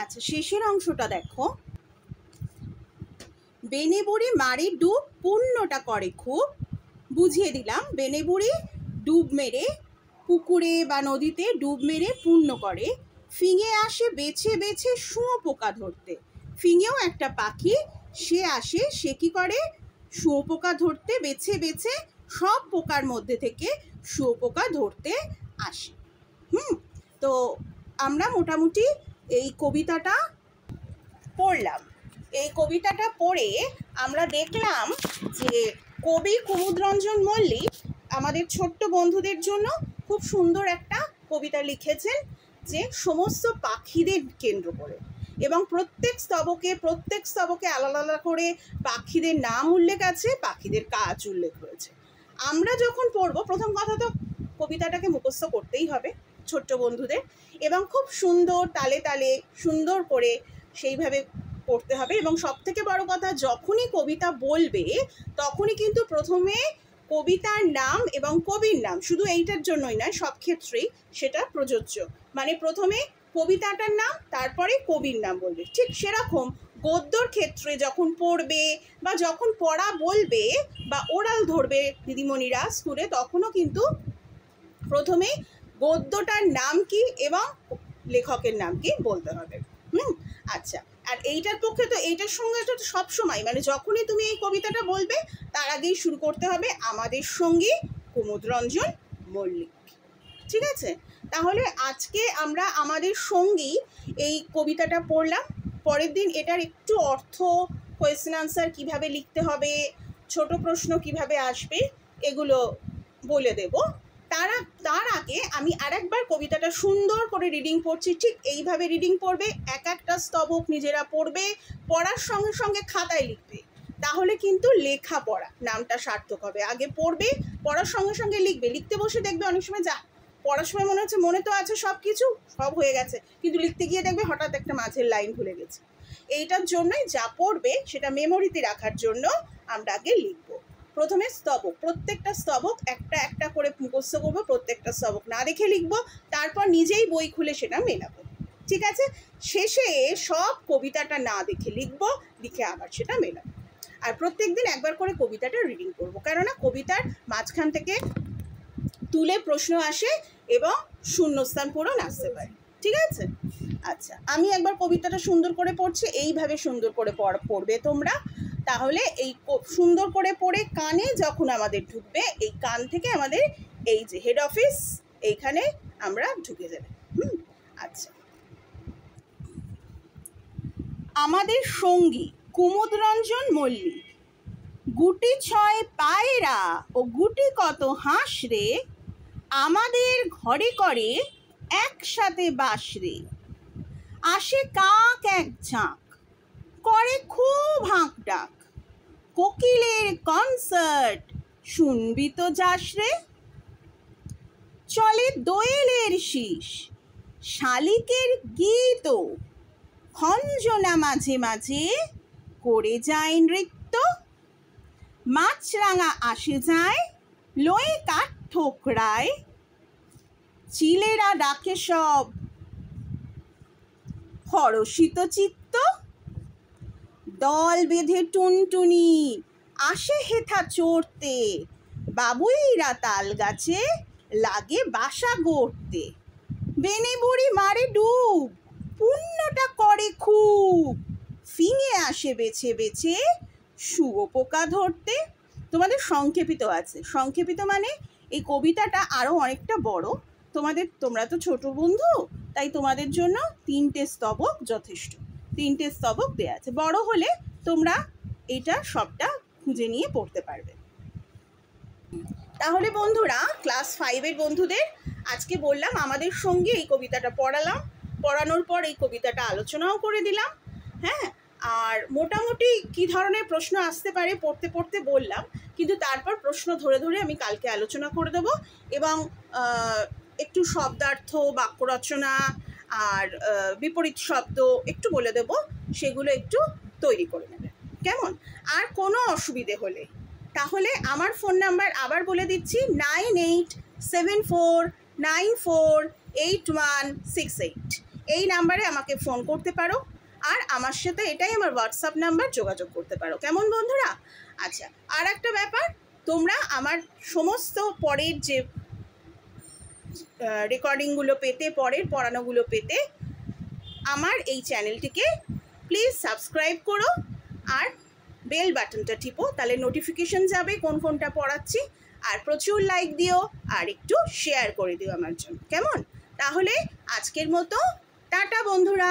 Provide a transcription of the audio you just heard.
আচ্ছা, শেষের অংশটা দেখো। বেনে বুড়ি মারে ডুব, পুণ্যটা করে খুব। বুঝিয়ে দিলাম, বেনে বুড়ি ডুব মেরে পুকুরে বা নদীতে ডুব মেরে পুণ্য করে। ফিঙে আসে বেছে বেছে শুঁয়োপোকা ধরতে। ফিঙেও একটা পাখি, সে আসে, সে কি করে? শুঁয়োপোকা ধরতে বেছে বেছে সব পোকার মধ্যে থেকে শুঁয়োপোকা ধরতে আসে। তো আমরা মোটামুটি এই কবিতাটা পড়লাম। এই কবিতাটা পড়ে আমরা দেখলাম যে কবি কুমুদরঞ্জন মল্লিক আমাদের ছোট্ট বন্ধুদের জন্য খুব সুন্দর একটা কবিতা লিখেছেন, যে সমস্ত পাখিদের কেন্দ্র করে, এবং প্রত্যেক স্তবকে আলাদা আলাদা করে পাখিদের নাম উল্লেখ আছে, পাখিদের কাজ উল্লেখ রয়েছে। আমরা যখন পড়বো, প্রথম কথা তো কবিতাটাকে মুখস্থ করতেই হবে ছোট্ট বন্ধুদের, এবং খুব সুন্দর তালে তালে সুন্দর করে সেইভাবে পড়তে হবে। এবং সব থেকে বড় কথা, যখনই কবিতা বলবে তখনই কিন্তু প্রথমে কবিতার নাম এবং কবির নাম, শুধু এইটার জন্যই নয়, সব ক্ষেত্রেই সেটা প্রযোজ্য। মানে প্রথমে কবিতাটার নাম, তারপরে কবির নাম বলবে। ঠিক সেরকম গদ্যর ক্ষেত্রে যখন পড়বে বা যখন পড়া বলবে বা ওরাল ধরবে দিদিমণিরা স্কুলে, তখনও কিন্তু প্রথমে গদ্যটার নাম কি এবং লেখকের নাম কি বলতে হবে। আচ্ছা, আর এইটার পক্ষে তো এইটার সঙ্গে তো সবসময়, মানে যখনই তুমি এই কবিতাটা বলবে তার আগেই শুরু করতে হবে আমাদের সঙ্গী কুমুদরঞ্জন মল্লিক। ঠিক আছে, তাহলে আজকে আমরা আমাদের সঙ্গী এই কবিতাটা পড়লাম। পরের দিন এটার একটু অর্থ, কোয়েশ্চেন আনসার কীভাবে লিখতে হবে, ছোট প্রশ্ন কিভাবে আসবে, এগুলো বলে দেব। তার আগে আমি আরেকবার কবিতাটা সুন্দর করে রিডিং পড়ছি। ঠিক এইভাবে রিডিং পড়বে, এক একটা স্তবক নিজেরা পড়বে, পড়ার সঙ্গে সঙ্গে খাতায় লিখবে, তাহলে কিন্তু লেখাপড়া নামটা সার্থক হবে। আগে পড়বে, পড়ার সঙ্গে সঙ্গে লিখবে, লিখতে বসে দেখবে অনেক সময় পড়ার সময় মনে হচ্ছে মনে তো আছে সব কিছু, সব হয়ে গেছে, কিন্তু লিখতে গিয়ে দেখবে হঠাৎ একটা মাঝের লাইন ভুলে গেছে। এইটার জন্যই যা পড়বে সেটা মেমোরিতে রাখার জন্য আমরা আগে লিখবো। প্রথমে স্তবক, প্রত্যেকটা স্তবক একটা একটা করে মুখস্থ করবো, প্রত্যেকটা স্তবক না দেখে লিখবো, তারপর নিজেই বই খুলে সেটা মেলাবো। ঠিক আছে, শেষে সব কবিতাটা না দেখে লিখবো, লিখে আবার সেটা মেলাবো। আর প্রত্যেক দিন একবার করে কবিতাটা রিডিং করবো, কেননা কবিতার মাঝখান থেকে তুলে প্রশ্ন আসে এবং শূন্যস্থান পূরণ আসতে পারে। ঠিক আছে, আচ্ছা, আমি একবার কবিতাটা সুন্দর করে পড়ছি, এইভাবে সুন্দর করে পড়বে তোমরা। তাহলে এই সুন্দর করে পড়ে কানে যখন আমাদের ঢুকবে, এই কান থেকে আমাদের এই যে হেড অফিস, এইখানে আমরা ঢুকে যাবে। আচ্ছা, আমাদের সঙ্গী কুমুদরঞ্জন মল্লিক। গুটি ছয় পায়রা ও গুটি কত হাঁস রে, আমাদের ঘরে করে একসাথে বাস রে। আসে কাক এক ঝাঁক, করে খুব হাঁক ডাক, কোকিলের কনসার্ট শুনবি তো যাস রে। চলে দোয়েলের শীষ, শালিকের গীত, খঞ্জনা মাঝে মাঝে করে যায় নৃত্য। মাছরাঙা আসে যায়, লয়ে কাঠ ঠোকরায়, চিলেরা ডাকে সব হরষিত চিত্ত। দল বেঁধে টুনটুনি আসে হেথা চড়তে, বাবুইরা তাল গাছে লাগে বাসা গড়তে। বেনে বুড়ি মারে ডুব, পুণ্যটা করে খুব, ফিঙে আসে বেছে বেছে শুঁয়োপোকা ধরতে। তোমাদের সংক্ষেপিত আছে, সংক্ষেপিত মানে এই কবিতাটা আরও অনেকটা বড়, তোমরা তো ছোট বন্ধু, তাই তোমাদের জন্য 3টে স্তবক যথেষ্ট, 3টে স্তবক দেওয়া আছে। বড় হলে তোমরা এটা সবটা খুঁজে নিয়ে পড়তে পারবে। তাহলে বন্ধুরা, ক্লাস 5-এর বন্ধুদের আজকে বললাম আমাদের সঙ্গে এই কবিতাটা পড়ানোর পর এই কবিতাটা আলোচনাও করে দিলাম। হ্যাঁ, আর মোটামুটি কী ধরনের প্রশ্ন আসতে পারে পড়তে পড়তে বললাম, কিন্তু তারপর প্রশ্ন ধরে ধরে আমি কালকে আলোচনা করে দেবো, এবং একটু শব্দার্থ, বাক্য রচনা আর বিপরীত শব্দ একটু বলে দেবো, সেগুলো একটু তৈরি করে নেবে, কেমন? আর কোনো অসুবিধে হলে তাহলে আমার ফোন নাম্বার আবার বলে দিচ্ছি, 9874948168। এই নাম্বারে আমাকে ফোন করতে পারো, আর আমার সাথে এটাই আমার হোয়াটসঅ্যাপ নাম্বার, যোগাযোগ করতে পারো। কেমন বন্ধুরা? আচ্ছা, আর একটা ব্যাপার, তোমরা আমার সমস্ত পরের যে রেকর্ডিংগুলো পেতে, পরের পড়ানোগুলো পেতে আমার এই চ্যানেলটিকে প্লিজ সাবস্ক্রাইব করো আর বেল বাটনটা টিপো, তাহলে নোটিফিকেশন যাবে কোন কোনটা পড়াচ্ছি। আর প্রচুর লাইক দিও আর একটু শেয়ার করে দিও আমার জন্য। কেমন? তাহলে আজকের মতো টাটা বন্ধুরা।